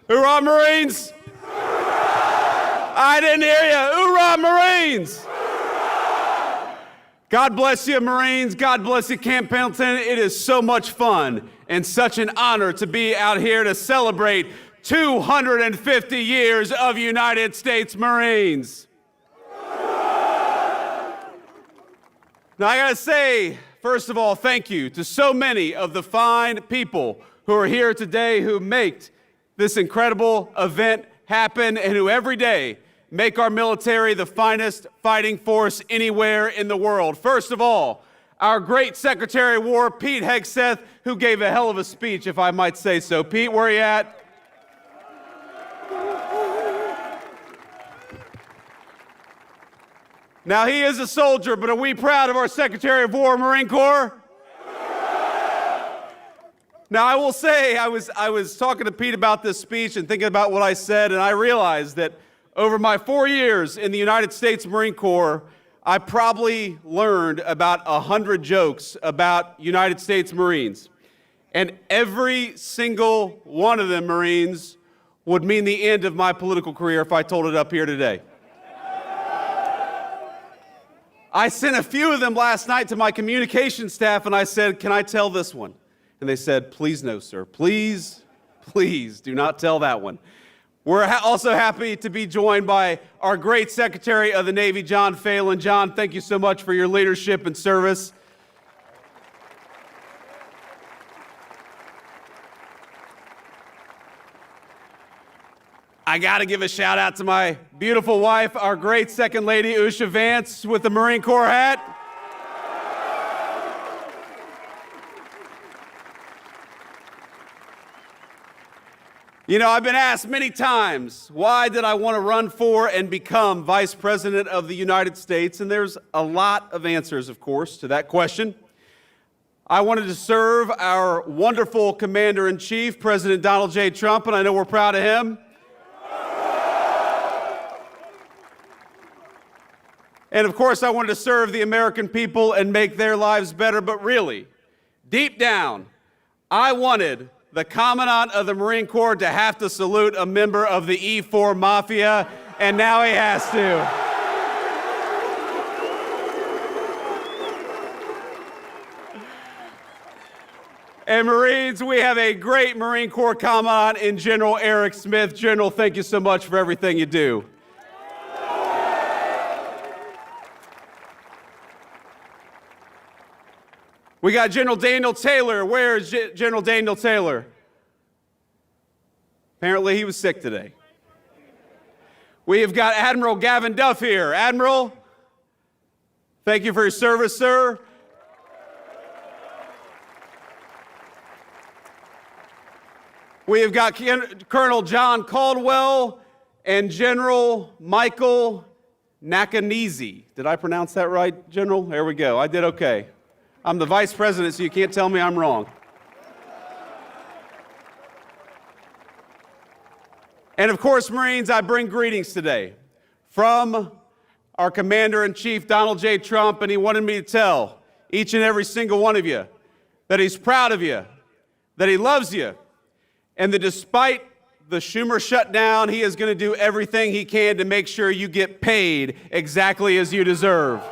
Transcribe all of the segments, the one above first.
Hoorah, Marines! I didn't hear you. Hoorah, Marines! God bless you, Marines. God bless you, Camp Pendleton. It is so much fun and such an honor to be out here to celebrate 250 years of United States Marines. Now, I gotta say, first of all, thank you to so many of the fine people who are here today who make this incredible event happen and who every day make our military the finest fighting force anywhere in the world. First of all, our great Secretary of War, Pete Hegseth, who gave a hell of a speech, if I might say so. Pete, where are you at? Now, he is a soldier, but are we proud of our Secretary of War, Marine Corps? Now, I will say, I was talking to Pete about this speech and thinking about what I said, and I realized that over my 4 years in the United States Marine Corps, I probably learned about 100 jokes about United States Marines. And every single one of them, Marines, would mean the end of my political career if I told it up here today. I sent a few of them last night to my communication staff, and I said, "Can I tell this one?" And they said, "Please no, sir. Please, please do not tell that one." We're also happy to be joined by our great Secretary of the Navy, John Phelan. John, thank you so much for your leadership and service. I got to give a shout out to my beautiful wife, our great Second Lady, Usha Vance, with the Marine Corps hat. You know, I've been asked many times, why did I want to run for and become Vice President of the United States? And there's a lot of answers, of course, to that question. I wanted to serve our wonderful Commander-in-Chief, President Donald J. Trump, and I know we're proud of him. And of course, I wanted to serve the American people and make their lives better, but really, deep down, I wanted the Commandant of the Marine Corps to have to salute a member of the E4 Mafia, and now he has to. And Marines, we have a great Marine Corps Commandant in General Eric Smith. General, thank you so much for everything you do. We got General Daniel Taylor. Where's General Daniel Taylor? Apparently he was sick today. We have got Admiral Gavin Duff here. Admiral, thank you for your service, sir. We have got Colonel John Caldwell and General Michael Nakanizi. Did I pronounce that right, General? There we go. I did okay. I'm the Vice President, so you can't tell me I'm wrong. And of course, Marines, I bring greetings today from our Commander-in-Chief, Donald J. Trump, and he wanted me to tell each and every single one of you that he's proud of you, that he loves you, and that despite the Schumer shutdown, he is going to do everything he can to make sure you get paid exactly as you deserve.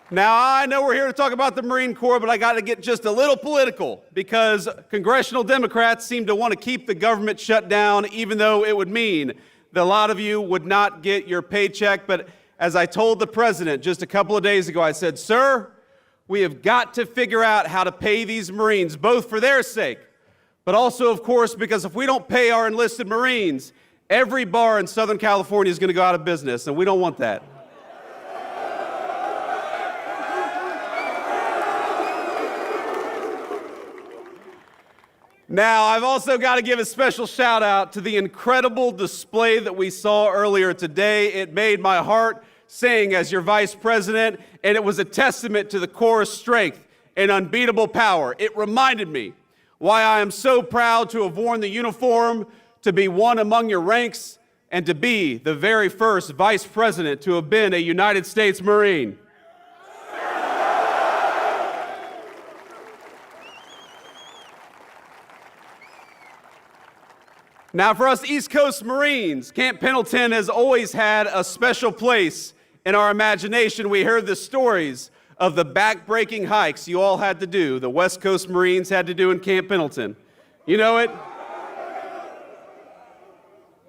Now, I know we're here to talk about the Marine Corps, but I got to get just a little political because congressional Democrats seem to want to keep the government shut down, even though it would mean that a lot of you would not get your paycheck. But as I told the president just a couple of days ago, I said, "Sir, we have got to figure out how to pay these Marines, both for their sake, but also, of course, because if we don't pay our enlisted Marines, every bar in Southern California is going to go out of business, and we don't want that." Now, I've also got to give a special shout out to the incredible display that we saw earlier today. It made my heart sing as your Vice President, and it was a testament to the Corps' strength and unbeatable power. It reminded me why I am so proud to have worn the uniform, to be one among your ranks, and to be the very first Vice President to have been a United States Marine. Now, for us East Coast Marines, Camp Pendleton has always had a special place in our imagination. We heard the stories of the back-breaking hikes you all had to do, the West Coast Marines had to do in Camp Pendleton. You know it?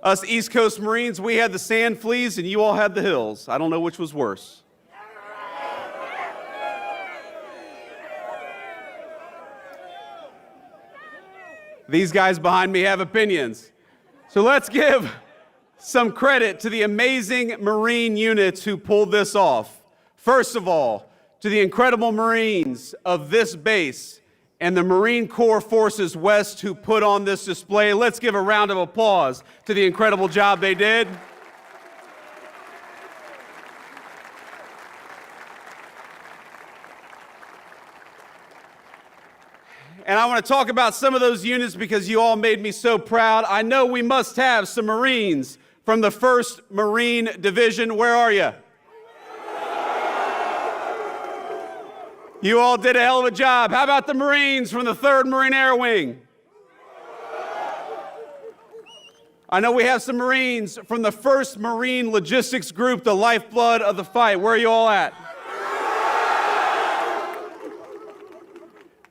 Us East Coast Marines, we had the sand fleas and you all had the hills. I don't know which was worse. These guys behind me have opinions. So let's give some credit to the amazing Marine units who pulled this off. First of all, to the incredible Marines of this base and the Marine Corps Forces West who put on this display. Let's give a round of applause to the incredible job they did. And I want to talk about some of those units because you all made me so proud. I know we must have some Marines from the 1st Marine Division. Where are you? You all did a hell of a job. How about the Marines from the 3rd Marine Air Wing? I know we have some Marines from the 1st Marine Logistics Group, the lifeblood of the fight. Where are you all at?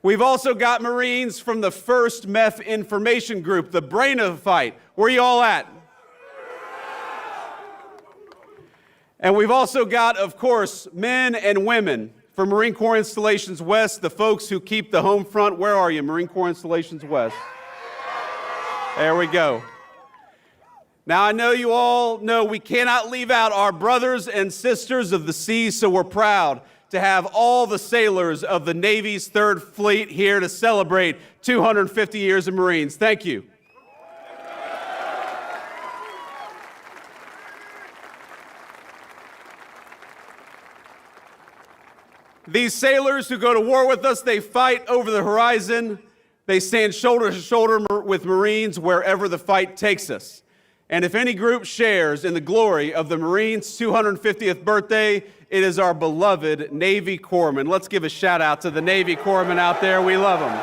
We've also got Marines from the 1st Meth Information Group, the brain of the fight. Where are you all at? And we've also got, of course, men and women from Marine Corps Installations West, the folks who keep the home front. Where are you, Marine Corps Installations West? There we go. Now, I know you all know we cannot leave out our brothers and sisters of the sea, so we're proud to have all the sailors of the Navy's 3rd Fleet here to celebrate 250 years of Marines. Thank you. These sailors who go to war with us, they fight over the horizon. They stand shoulder to shoulder with Marines wherever the fight takes us. And if any group shares in the glory of the Marines' 250th birthday, it is our beloved Navy Corpsmen. Let's give a shout out to the Navy Corpsmen out there. We love them.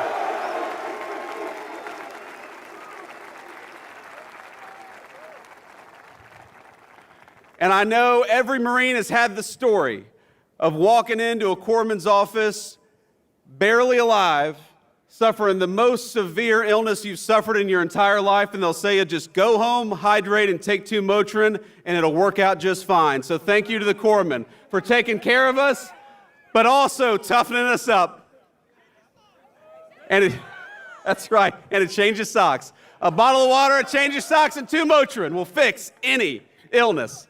And I know every Marine has had the story of walking into a corpsman's office, barely alive, suffering the most severe illness you've suffered in your entire life, and they'll say, just go home, hydrate, and take 2 Motrin, and it'll work out just fine. So thank you to the corpsmen for taking care of us, but also toughening us up. That's right, and a change of socks. A bottle of water, a change of socks, and 2 Motrin will fix any illness.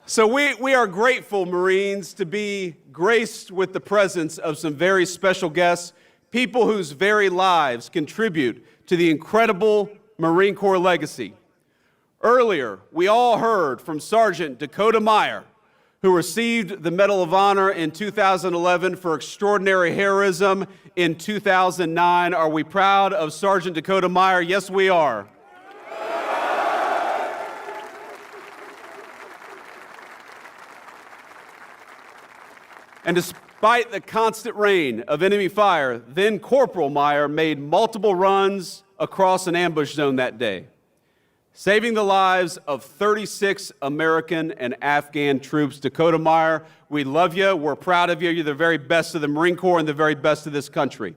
So we are grateful, Marines, to be graced with the presence of some very special guests, people whose very lives contribute to the incredible Marine Corps legacy. Earlier, we all heard from Sergeant Dakota Meyer, who received the Medal of Honor in 2011 for extraordinary heroism in 2009. Are we proud of Sergeant Dakota Meyer? Yes, we are. And despite the constant rain of enemy fire, then Corporal Meyer made multiple runs across an ambush zone that day, saving the lives of 36 American and Afghan troops. Dakota Meyer, we love you. We're proud of you. You're the very best of the Marine Corps and the very best of this country.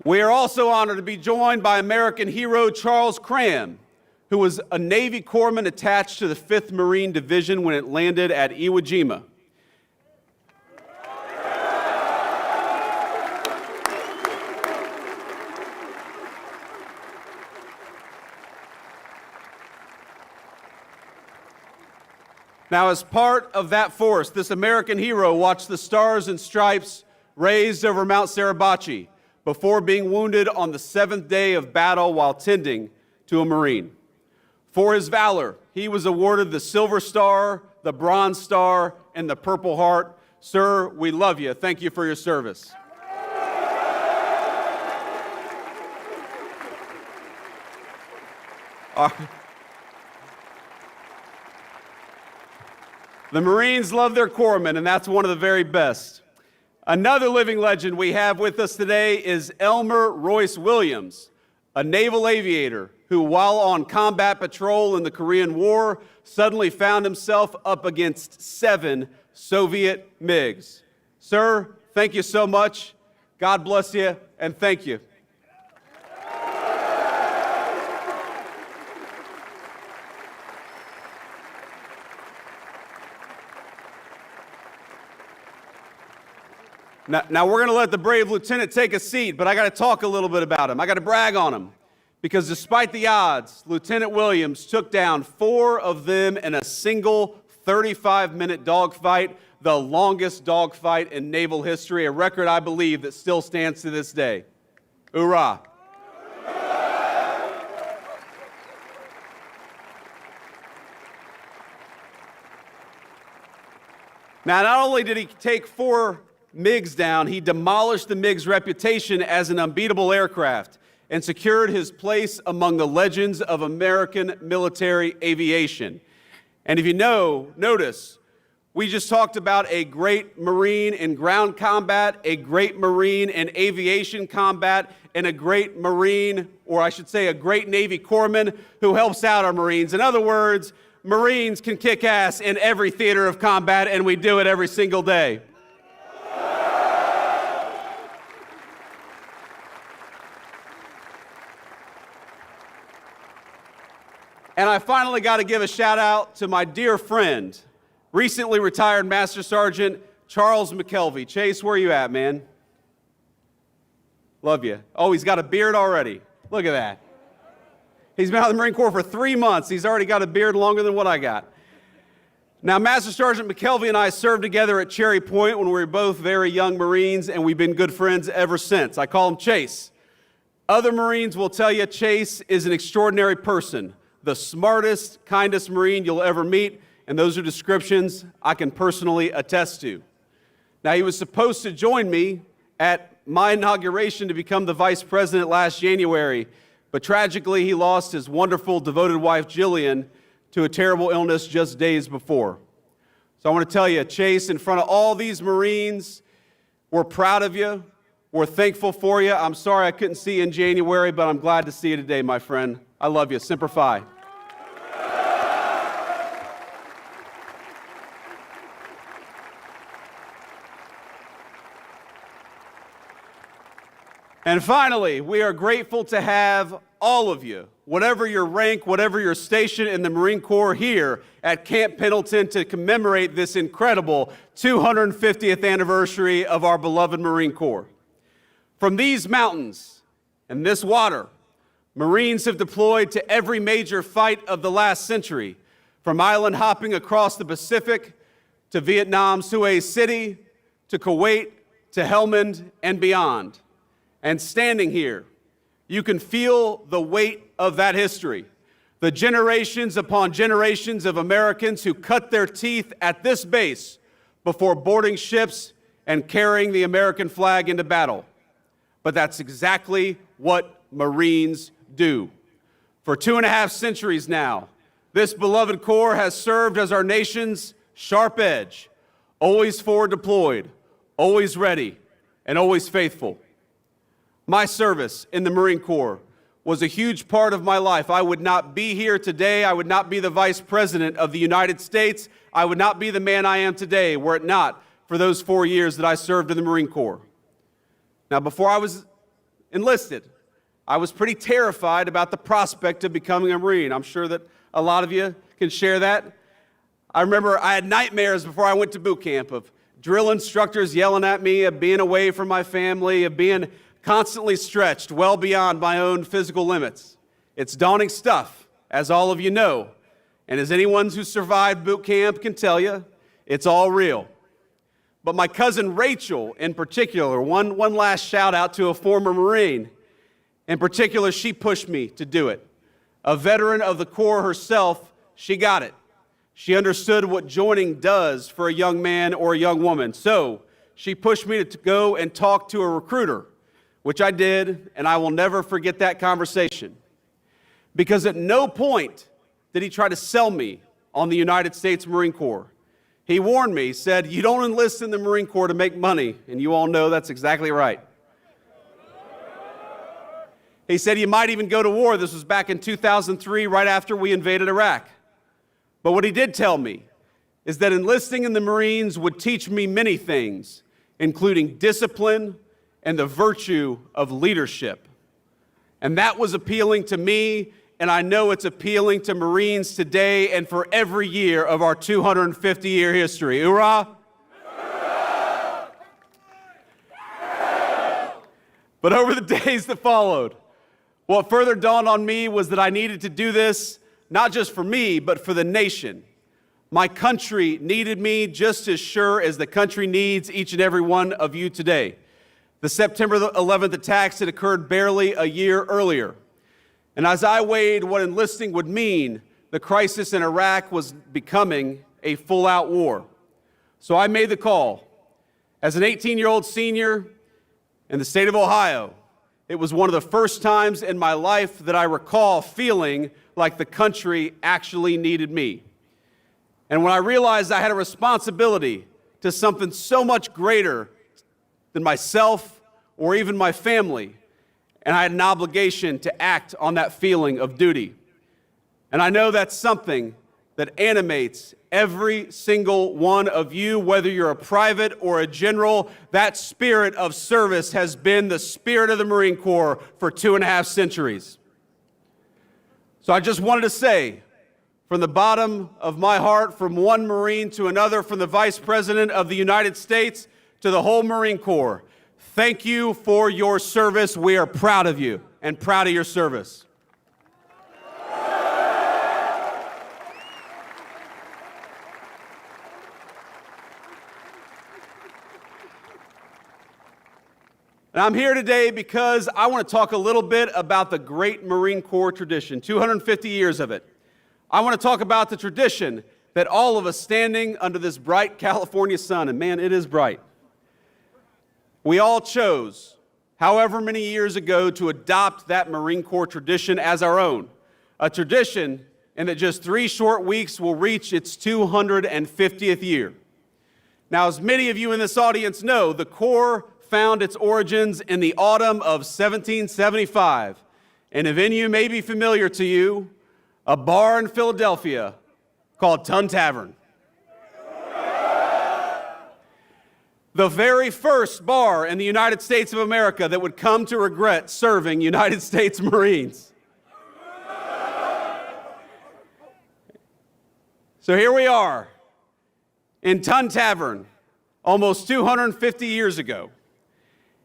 We are also honored to be joined by American hero Charles Cram, who was a Navy corpsman attached to the 5th Marine Division when it landed at Iwo Jima. Now, as part of that force, this American hero watched the Stars and Stripes raised over Mount Suribachi before being wounded on the 7th day of battle while tending to a Marine. For his valor, he was awarded the Silver Star, the Bronze Star, and the Purple Heart. Sir, we love you. Thank you for your service. The Marines love their corpsmen, and that's one of the very best. Another living legend we have with us today is Elmer Royce Williams, a naval aviator who, while on combat patrol in the Korean War, suddenly found himself up against 7 Soviet MiGs. Sir, thank you so much. God bless you, and thank you. Now we're going to let the brave lieutenant take a seat, but I got to talk a little bit about him. I got to brag on him, because despite the odds, Lieutenant Williams took down 4 of them in a single 35-minute dogfight, the longest dogfight in naval history, a record, I believe, that still stands to this day. Hoorah! Now, not only did he take 4 MiGs down, he demolished the MiG's reputation as an unbeatable aircraft and secured his place among the legends of American military aviation. And if you notice, we just talked about a great Marine in ground combat, a great Marine in aviation combat, and a great Marine, or I should say a great Navy corpsman who helps out our Marines. In other words, Marines can kick ass in every theater of combat, and we do it every single day. And I finally got to give a shout out to my dear friend, recently retired Master Sergeant Charles McKelvey. Chase, where are you at, man? Love you. Oh, he's got a beard already. Look at that. He's been out of the Marine Corps for 3 months. He's already got a beard longer than what I got. Now, Master Sergeant McKelvey and I served together at Cherry Point when we were both very young Marines, and we've been good friends ever since. I call him Chase. Other Marines will tell you Chase is an extraordinary person, the smartest, kindest Marine you'll ever meet, and those are descriptions I can personally attest to. Now, he was supposed to join me at my inauguration to become the Vice President last January, but tragically he lost his wonderful, devoted wife, Jillian, to a terrible illness just days before. So I want to tell you, Chase, in front of all these Marines, we're proud of you. We're thankful for you. I'm sorry I couldn't see you in January, but I'm glad to see you today, my friend. I love you. Semper Fi. And finally, we are grateful to have all of you, whatever your rank, whatever your station in the Marine Corps, here at Camp Pendleton to commemorate this incredible 250th anniversary of our beloved Marine Corps. From these mountains and this water, Marines have deployed to every major fight of the last century, from island hopping across the Pacific to Vietnam's Hue City, to Kuwait, to Helmand, and beyond. And standing here, you can feel the weight of that history, the generations upon generations of Americans who cut their teeth at this base before boarding ships and carrying the American flag into battle. But that's exactly what Marines do. For 2.5 centuries now, this beloved Corps has served as our nation's sharp edge, always forward deployed, always ready, and always faithful. My service in the Marine Corps was a huge part of my life. I would not be here today. I would not be the Vice President of the United States. I would not be the man I am today were it not for those 4 years that I served in the Marine Corps. Now, before I was enlisted, I was pretty terrified about the prospect of becoming a Marine. I'm sure that a lot of you can share that. I remember I had nightmares before I went to boot camp of drill instructors yelling at me, of being away from my family, of being constantly stretched well beyond my own physical limits. It's daunting stuff, as all of you know. And as anyone who survived boot camp can tell you, it's all real. But my cousin Rachel, in particular, one last shout out to a former Marine. In particular, she pushed me to do it. A veteran of the Corps herself, she got it. She understood what joining does for a young man or a young woman. So she pushed me to go and talk to a recruiter, which I did, and I will never forget that conversation. Because at no point did he try to sell me on the United States Marine Corps. He warned me, said, "You don't enlist in the Marine Corps to make money," and you all know that's exactly right. He said, "You might even go to war." This was back in 2003, right after we invaded Iraq. But what he did tell me is that enlisting in the Marines would teach me many things, including discipline and the virtue of leadership. And that was appealing to me, and I know it's appealing to Marines today and for every year of our 250-year history. Hoorah! But over the days that followed, what further dawned on me was that I needed to do this not just for me, but for the nation. My country needed me just as sure as the country needs each and every one of you today. The September 11th attacks had occurred barely a year earlier. And as I weighed what enlisting would mean, the crisis in Iraq was becoming a full-out war. So I made the call. As an 18-year-old senior in the state of Ohio, it was one of the first times in my life that I recall feeling like the country actually needed me. And when I realized I had a responsibility to something so much greater than myself or even my family, and I had an obligation to act on that feeling of duty. And I know that's something that animates every single one of you, whether you're a private or a general. That spirit of service has been the spirit of the Marine Corps for 2.5 centuries. So I just wanted to say, from the bottom of my heart, from one Marine to another, from the Vice President of the United States to the whole Marine Corps, thank you for your service. We are proud of you and proud of your service. And I'm here today because I want to talk a little bit about the great Marine Corps tradition, 250 years of it. I want to talk about the tradition that all of us standing under this bright California sun, and man, it is bright, we all chose, however many years ago, to adopt that Marine Corps tradition as our own. A tradition in that just 3 short weeks will reach its 250th year. Now, as many of you in this audience know, the Corps found its origins in the autumn of 1775 in a venue may be familiar to you, a bar in Philadelphia called Tun Tavern. The very first bar in the United States of America that would come to regret serving United States Marines. So here we are in Tun Tavern almost 250 years ago.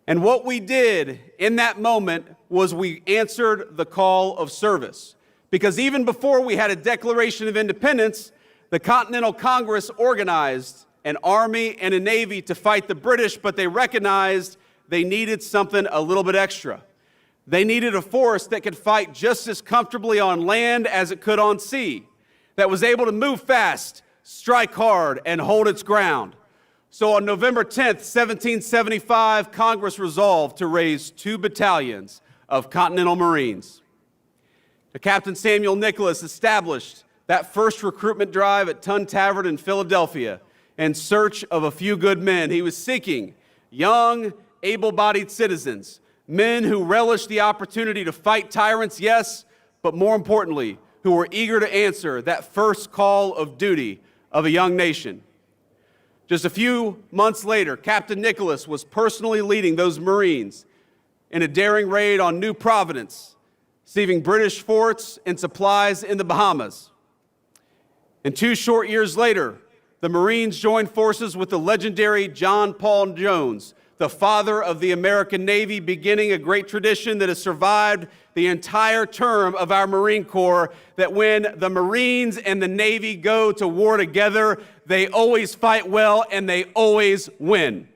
And what we did in that moment was we answered the call of service. Because even before we had a Declaration of Independence, the Continental Congress organized an army and a navy to fight the British, but they recognized they needed something a little bit extra. They needed a force that could fight just as comfortably on land as it could on sea, that was able to move fast, strike hard, and hold its ground. So on November 10th, 1775, Congress resolved to raise 2 battalions of Continental Marines. Captain Samuel Nicholas established that first recruitment drive at Tun Tavern in Philadelphia in search of a few good men. He was seeking young, able-bodied citizens, men who relished the opportunity to fight tyrants, yes, but more importantly, who were eager to answer that first call of duty of a young nation. Just a few months later, Captain Nicholas was personally leading those Marines in a daring raid on New Providence, receiving British forts and supplies in the Bahamas. And 2 short years later, the Marines joined forces with the legendary John Paul Jones, the father of the American Navy, beginning a great tradition that has survived the entire term of our Marine Corps, that when the Marines and the Navy go to war together, they always fight well and they always win.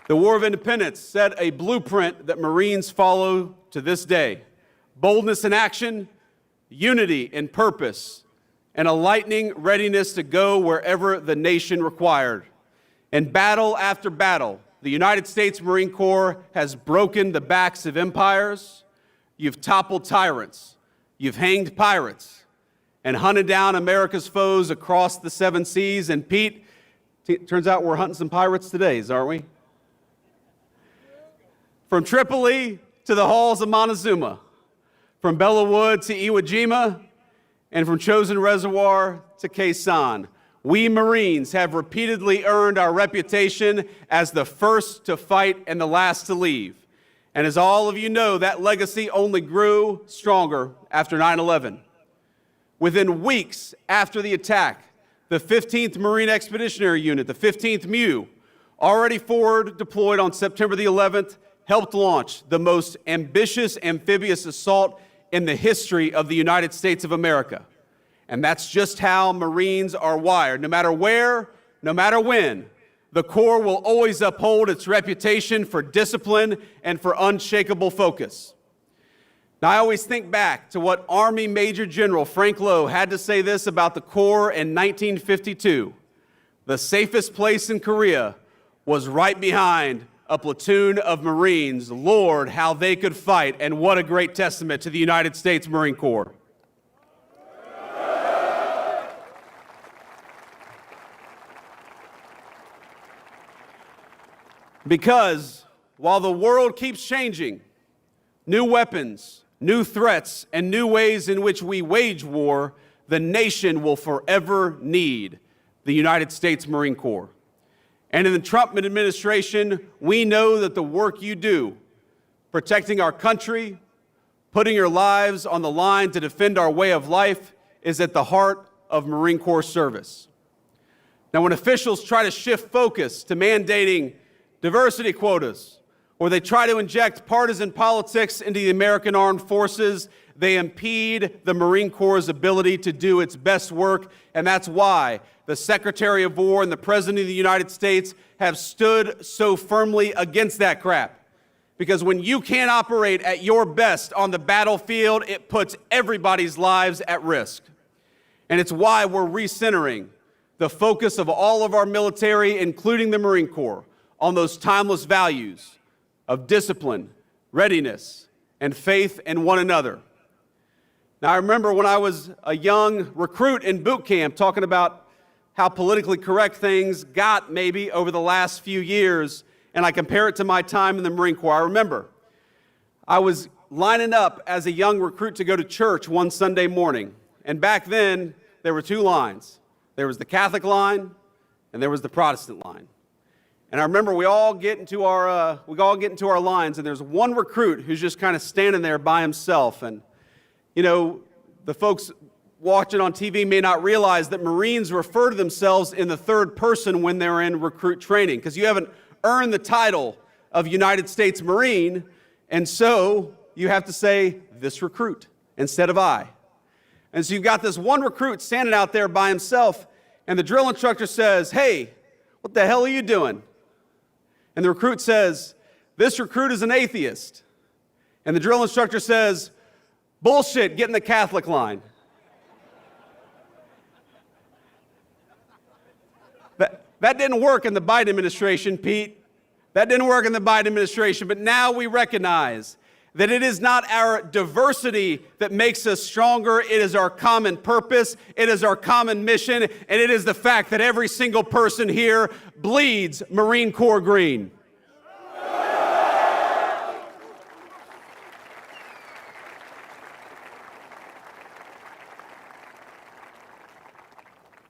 The War of Independence set a blueprint that Marines follow to this day. Boldness in action, unity in purpose, and a lightning readiness to go wherever the nation required. In battle after battle, the United States Marine Corps has broken the backs of empires, you've toppled tyrants, you've hanged pirates, and hunted down America's foes across the 7 seas. And Pete, turns out we're hunting some pirates today, aren't we? From Tripoli to the halls of Montezuma, from Bella Wood to Iwo Jima, and from Chosin Reservoir to Khe Sanh, we Marines have repeatedly earned our reputation as the first to fight and the last to leave. And as all of you know, that legacy only grew stronger after 9/11. Within weeks after the attack, the 15th Marine Expeditionary Unit, the 15th MEU, already forward deployed on September the 11th, helped launch the most ambitious amphibious assault in the history of the United States of America. And that's just how Marines are wired. No matter where, no matter when, the Corps will always uphold its reputation for discipline and for unshakable focus. Now, I always think back to what Army Major General Frank Lowe had to say this about the Corps in 1952. The safest place in Korea was right behind a platoon of Marines. Lord, how they could fight, and what a great testament to the United States Marine Corps. Because while the world keeps changing, new weapons, new threats, and new ways in which we wage war, the nation will forever need the United States Marine Corps. And in the Trump administration, we know that the work you do, protecting our country, putting your lives on the line to defend our way of life, is at the heart of Marine Corps service. Now, when officials try to shift focus to mandating diversity quotas, or they try to inject partisan politics into the American Armed Forces, they impede the Marine Corps' ability to do its best work, and that's why the Secretary of War and the President of the United States have stood so firmly against that crap. Because when you can't operate at your best on the battlefield, it puts everybody's lives at risk. And it's why we're recentering the focus of all of our military, including the Marine Corps, on those timeless values of discipline, readiness, and faith in one another. Now, I remember when I was a young recruit in boot camp talking about how politically correct things got maybe over the last few years, and I compare it to my time in the Marine Corps. I remember I was lining up as a young recruit to go to church one Sunday morning, and back then there were 2 lines. There was the Catholic line, and there was the Protestant line. And I remember we all get into our lines, and there's one recruit who's just kind of standing there by himself. And, you know, the folks watching on TV may not realize that Marines refer to themselves in the third person when they're in recruit training, because you haven't earned the title of United States Marine, and so you have to say, this recruit, instead of I. And so you've got this one recruit standing out there by himself, and the drill instructor says, hey, what the hell are you doing? And the recruit says, this recruit is an atheist. And the drill instructor says, bullshit, get in the Catholic line. That didn't work in the Biden administration, Pete. That didn't work in the Biden administration. But now we recognize that it is not our diversity that makes us stronger. It is our common purpose. It is our common mission. And it is the fact that every single person here bleeds Marine Corps green.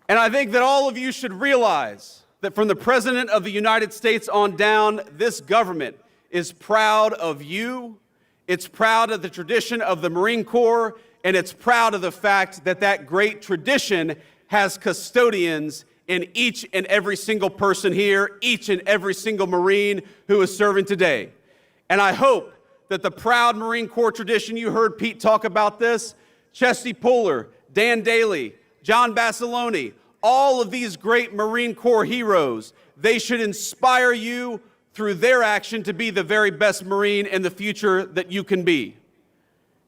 And I think that all of you should realize that from the President of the United States on down, this government is proud of you. It's proud of the tradition of the Marine Corps, and it's proud of the fact that that great tradition has custodians in each and every single person here, each and every single Marine who is serving today. And I hope that the proud Marine Corps tradition, you heard Pete talk about this, Chesty Puller, Dan Daly, John Basilone, all of these great Marine Corps heroes, they should inspire you through their action to be the very best Marine in the future that you can be.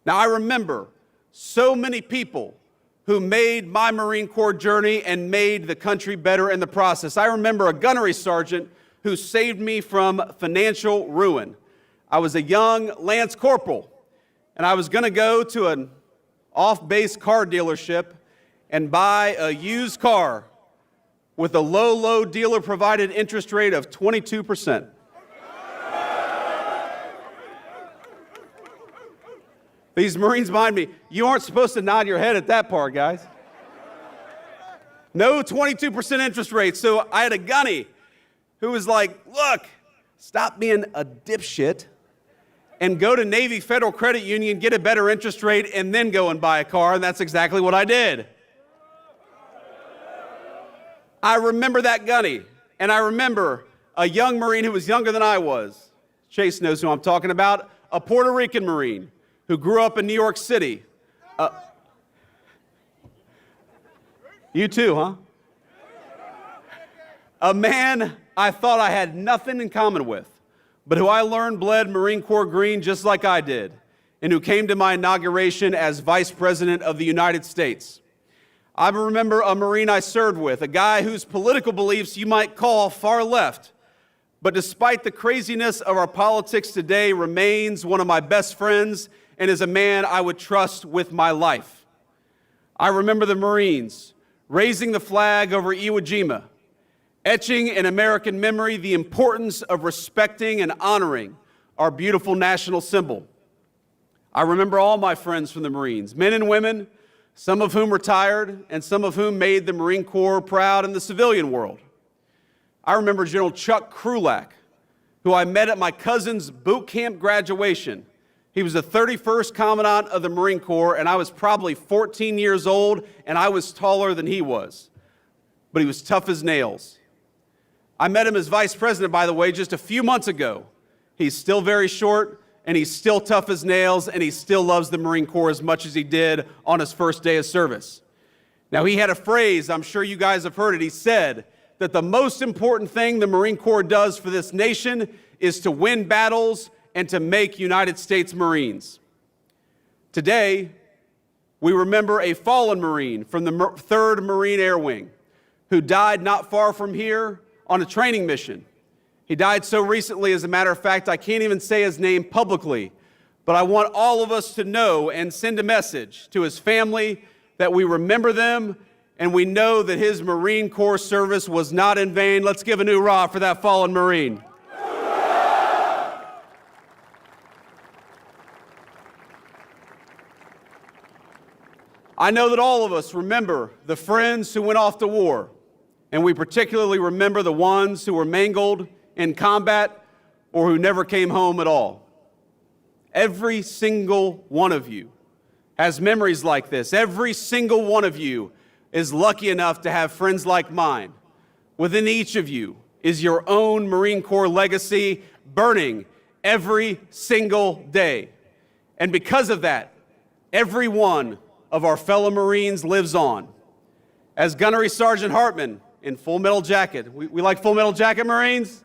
Now, I remember so many people who made my Marine Corps journey and made the country better in the process. I remember a gunnery sergeant who saved me from financial ruin. I was a young Lance Corporal, and I was going to go to an off-base car dealership and buy a used car with a low dealer-provided interest rate of 22%. These Marines behind me, you aren't supposed to nod your head at that part, guys. No 22% interest rate. So I had a gunny who was like, look, stop being a dipshit and go to Navy Federal Credit Union, get a better interest rate, and then go and buy a car. And that's exactly what I did. I remember that gunny, and I remember a young Marine who was younger than I was. Chase knows who I'm talking about, a Puerto Rican Marine who grew up in New York City. You too, huh? A man I thought I had nothing in common with, but who I learned bled Marine Corps green just like I did, and who came to my inauguration as Vice President of the United States. I remember a Marine I served with, a guy whose political beliefs you might call far left, but despite the craziness of our politics today, remains one of my best friends and is a man I would trust with my life. I remember the Marines raising the flag over Iwo Jima, etching in American memory the importance of respecting and honoring our beautiful national symbol. I remember all my friends from the Marines, men and women, some of whom retired and some of whom made the Marine Corps proud in the civilian world. I remember General Chuck Krulak, who I met at my cousin's boot camp graduation. He was the 31st Commandant of the Marine Corps, and I was probably 14 years old, and I was taller than he was. But he was tough as nails. I met him as Vice President, by the way, just a few months ago. He's still very short, and he's still tough as nails, and he still loves the Marine Corps as much as he did on his first day of service. Now, he had a phrase, I'm sure you guys have heard it. He said that the most important thing the Marine Corps does for this nation is to win battles and to make United States Marines. Today, we remember a fallen Marine from the 3rd Marine Air Wing who died not far from here on a training mission. He died so recently, as a matter of fact, I can't even say his name publicly, but I want all of us to know and send a message to his family that we remember them and we know that his Marine Corps service was not in vain. Let's give a new hoorah for that fallen Marine. I know that all of us remember the friends who went off to war, and we particularly remember the ones who were mangled in combat or who never came home at all. Every single one of you has memories like this. Every single one of you is lucky enough to have friends like mine. Within each of you is your own Marine Corps legacy burning every single day. And because of that, every one of our fellow Marines lives on. As Gunnery Sergeant Hartman in Full Metal Jacket, we like Full Metal Jacket, Marines?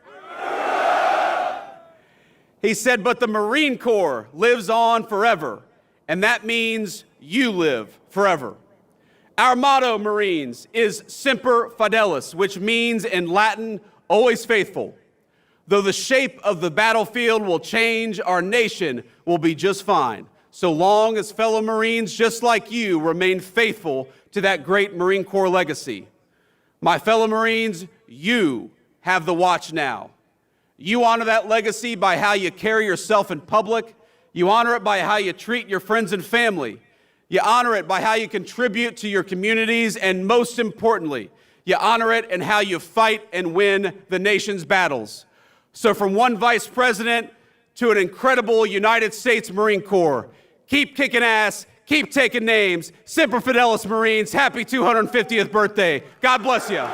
He said, but the Marine Corps lives on forever, and that means you live forever. Our motto, Marines, is Semper Fidelis, which means in Latin, always faithful. Though the shape of the battlefield will change, our nation will be just fine, so long as fellow Marines just like you remain faithful to that great Marine Corps legacy. My fellow Marines, you have the watch now. You honor that legacy by how you carry yourself in public. You honor it by how you treat your friends and family. You honor it by how you contribute to your communities, and most importantly, you honor it in how you fight and win the nation's battles. So from one Vice President to an incredible United States Marine Corps, keep kicking ass, keep taking names. Semper Fidelis, Marines. Happy 250th birthday. God bless you.